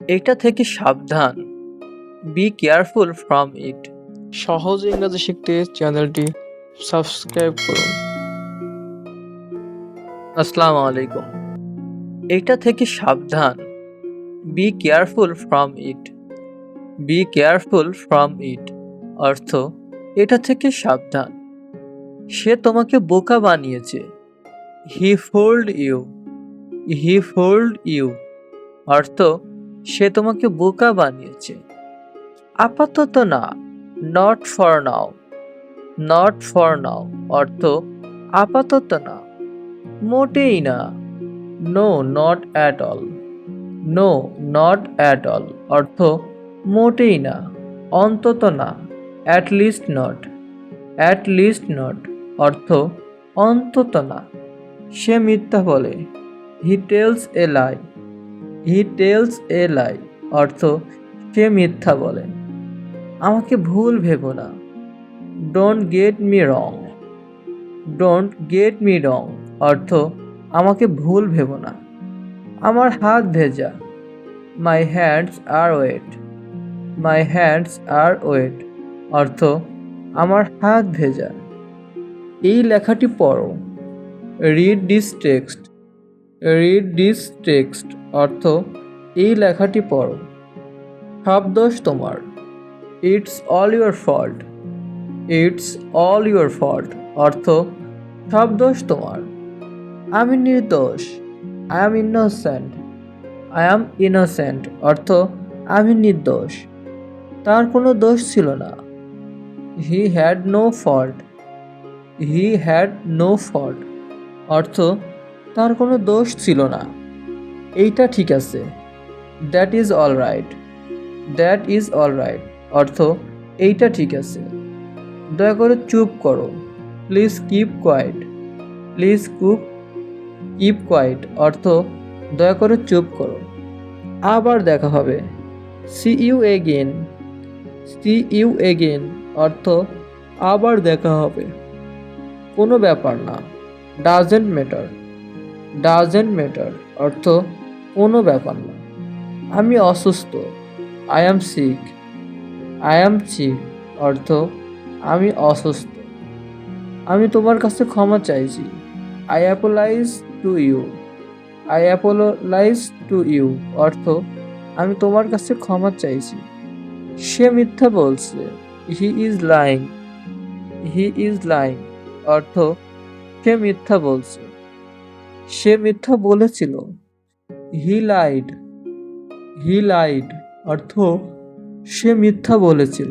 এটা থেকে সাবধান। বি কেয়ারফুল ফ্রম ইট। সহজ ইংরেজি শিখতে চ্যানেলটি সাবস্ক্রাইব করুন। আসসালামু আলাইকুম। এটা থেকে সাবধান। Be careful from it. Be careful from it অর্থ এটা থেকে সাবধান। সে তোমাকে বোকা বানিয়েছে। He fooled you. He fooled you অর্থ সে তোমাকে বোকা বানিয়েছে। আপাতত না, not for now. Not for now অর্থ আপাতত না, মোটেই না। No, not at all. No, not at all অর্থ মোটেই না, অন্তত না। At least not. At least not অর্থ অন্তত না। সে মিথ্যা বলে। He tells a lie. He tells a লাই অর্থ সে মিথ্যা বলে। আমাকে ভুল ভেবো না। Don't get me wrong. Don't get me wrong অর্থ আমাকে ভুল ভেবো না। আমার হাত ভেজা। My hands are wet. My hands are wet অর্থ আমার হাত ভেজা। এই লেখাটি পড়ো। Read this text. Read this text অর্থ এই লেখাটি পড়ো। সব দোষ তোমার। It's all your fault. It's all your fault অর্থ সব দোষ তোমার। আমি নির্দোষ। I am innocent. I am innocent অর্থ আমি নির্দোষ। তার কোনো দোষ ছিল না। He had no fault. He had no fault অর্থ তার কোনো দোষ ছিল না। এইটা ঠিক আছে। That is all right. That is all right অর্থ এইটা ঠিক আছে। দয়া করে চুপ করো। Please keep quiet. Please keep quiet অর্থ দয়া করে চুপ করো। আবার দেখা হবে। See you again. See you again অর্থ আবার দেখা হবে। কোনো ব্যাপার না। Doesn't matter. ডাজেন্ট ম্যাটার অর্থ কোনো ব্যাপার না। আমি অসুস্থ। I am sick. I am sick অর্থ আমি অসুস্থ। আমি তোমার কাছে ক্ষমা চাইছি। I apologise to you. I apologise to you অর্থ আমি তোমার কাছে ক্ষমা চাইছি। সে মিথ্যা বলছে। He is lying. He is lying অর্থ সে মিথ্যা বলছে। সে মিথ্যা বলেছিল। হি লাইড। হি লাইড অর্থ সে মিথ্যা বলেছিল।